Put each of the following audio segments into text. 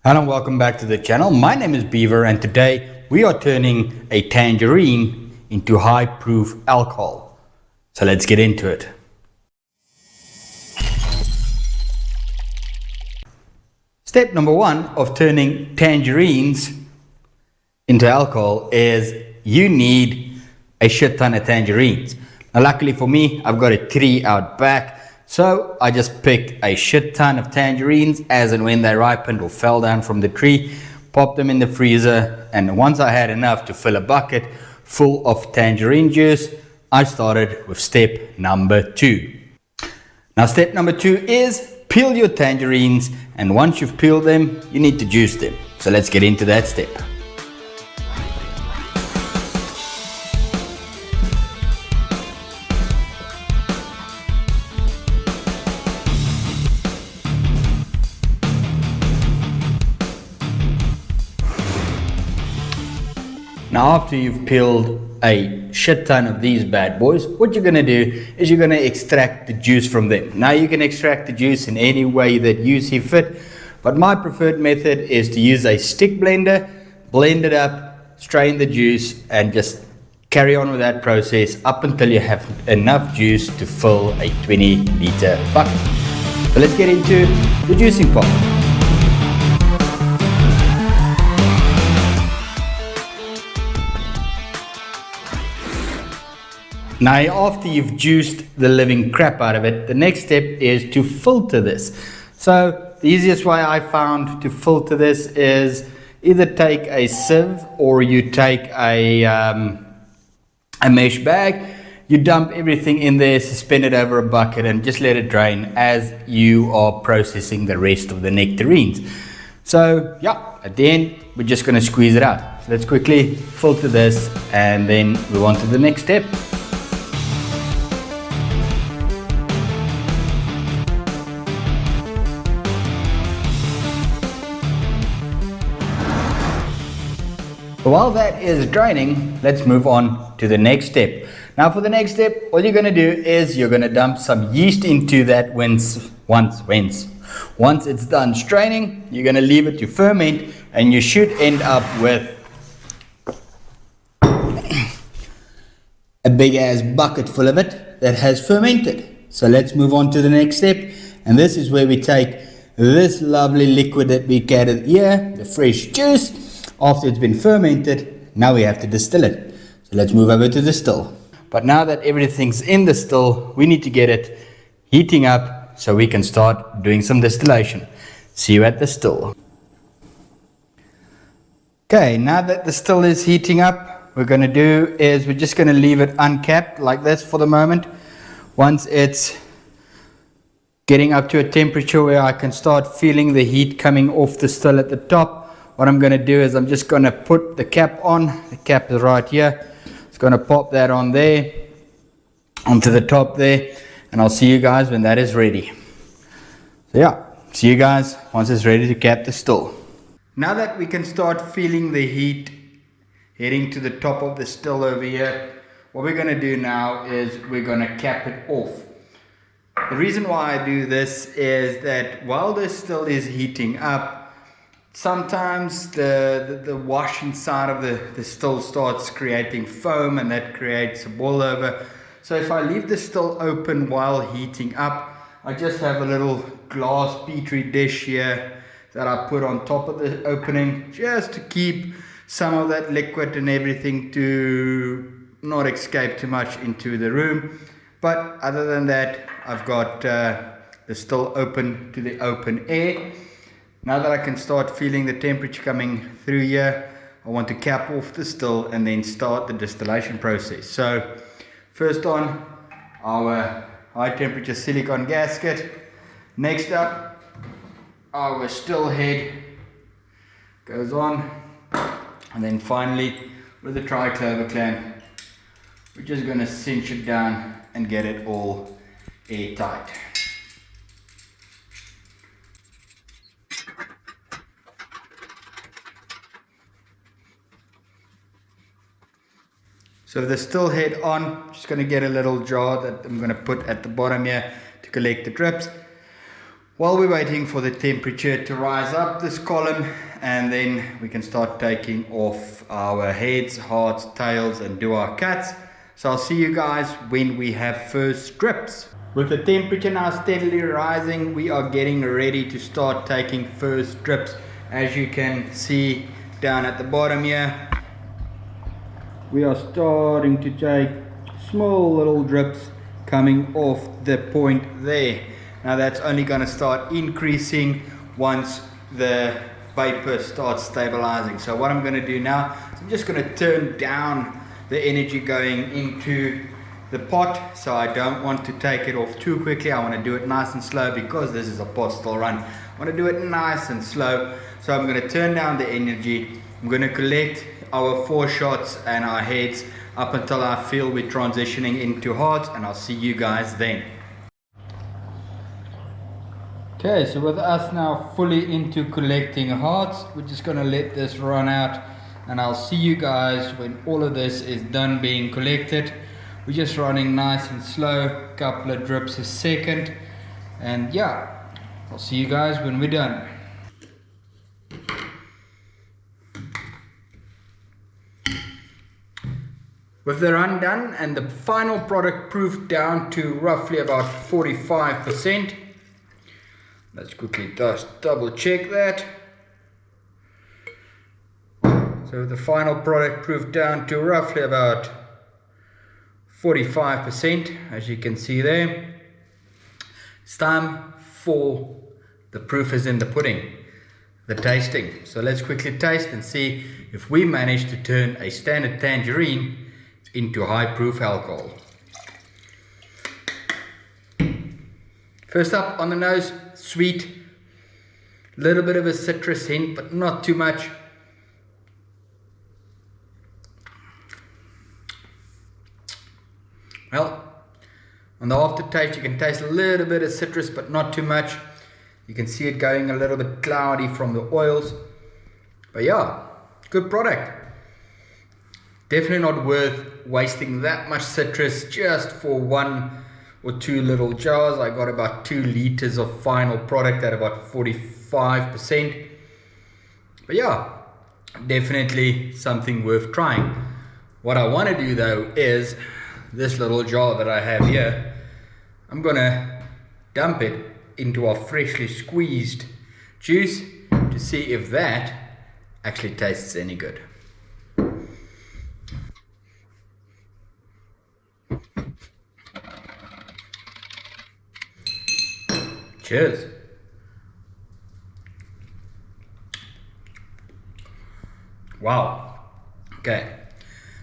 Hello and welcome back to the channel. My name is Beaver and today we are turning a tangerine into high proof alcohol. So let's get into it. Step number one of turning tangerines into alcohol is you need a shit ton of tangerines. Now luckily for me, I've got a tree out back. So I just picked a shit ton of tangerines as and when they ripened or fell down from the tree, popped them in the freezer, and once I had enough to fill a bucket full of tangerine juice, I started with step number 2. Now step number 2 is peel your tangerines, and once you've peeled them, you need to juice them. So let's get into that step. Now after you've peeled a shit ton of these bad boys, what you're going to do is you're going to extract the juice from them. Now you can extract the juice in any way that you see fit, but my preferred method is to use a stick blender, blend it up, strain the juice, and just carry on with that process up until you have enough juice to fill a 20-liter bucket. So let's get into the juicing part. Now after you've juiced the living crap out of it, the next step is to filter this. So the easiest way I found to filter this is either take a sieve or you take a mesh bag, you dump everything in there, suspend it over a bucket and just let it drain as you are processing the rest of the nectarines. So yeah, at the end we're just going to squeeze it out. So let's quickly filter this and then move on to the next step. While that is draining, let's move on to the next step. Now for the next step, all you're going to do is you're going to dump some yeast into that once it's done straining, you're going to leave it to ferment and you should end up with a big ass bucket full of it that has fermented. So let's move on to the next step, and this is where we take this lovely liquid that we gathered here, the fresh juice. After it's been fermented, now we have to distill it. So let's move over to the still. But now that everything's in the still, we need to get it heating up so we can start doing some distillation. See you at the still. Okay, now that the still is heating up, what we're going to do is we're just going to leave it uncapped like this for the moment. Once it's getting up to a temperature where I can start feeling the heat coming off the still at the top, what I'm going to do is I'm just going to put the cap on. The cap is right here. It's going to pop that on there, onto the top there, and I'll see you guys when that is ready. So yeah, see you guys once it's ready to cap the still. Now that we can start feeling the heat heading to the top of the still over here, what we're going to do now is we're going to cap it off. The reason why I do this is that while the still is heating up, sometimes the wash inside of the still starts creating foam, and that creates a boil over. So if I leave the still open while heating up, I just have a little glass petri dish here that I put on top of the opening just to keep some of that liquid and everything to not escape too much into the room. But other than that, I've got the still open to the open air. Now that I can start feeling the temperature coming through here, I want to cap off the still and then start the distillation process. So first on, our high temperature silicone gasket. Next up, our still head goes on. And then finally, with the triclover clamp, we're just going to cinch it down and get it all airtight. So with the still head on, just going to get a little jar that I'm going to put at the bottom here to collect the drips. While we're waiting for the temperature to rise up this column, and then we can start taking off our heads, hearts, tails, and do our cuts. So I'll see you guys when we have first strips. With the temperature now steadily rising, we are getting ready to start taking first strips. As you can see down at the bottom here, we are starting to take small little drips coming off the point there. Now that's only going to start increasing once the vapor starts stabilizing. So what I'm going to do now is I'm just going to turn down the energy going into the pot, so I don't want to take it off too quickly. I want to do it nice and slow because this is a pot still run. I want to do it nice and slow, so I'm going to turn down the energy. I'm going to collect our 4 shots and our heads up until I feel we're transitioning into hearts, and I'll see you guys then. Okay, so with us now fully into collecting hearts, we're just going to let this run out, and I'll see you guys when all of this is done being collected. We're just running nice and slow, couple of drips a second, and yeah, I'll see you guys when we're done. With the run done and the final product proof down to roughly about 45%, let's quickly just double check that. So the final product proof down to roughly about 45%, as you can see there. It's time for the proof is in the pudding, the tasting. So let's quickly taste and see if we manage to turn a standard tangerine into high proof alcohol. First up on the nose, sweet, little bit of a citrus hint, but not too much. Well, on the aftertaste you can taste a little bit of citrus, but not too much. You can see it going a little bit cloudy from the oils, but yeah, good product. Definitely not worth wasting that much citrus just for 1 or 2 little jars. I got about 2 liters of final product at about 45%. But yeah, definitely something worth trying. What I want to do though is this little jar that I have here, I'm gonna dump it into our freshly squeezed juice to see if that actually tastes any good. Cheers. Wow. Okay.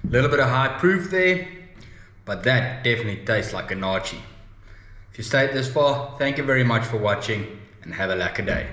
A little bit of high proof there, but that definitely tastes like an Archie. If you stayed this far, thank you very much for watching and have a lekker day.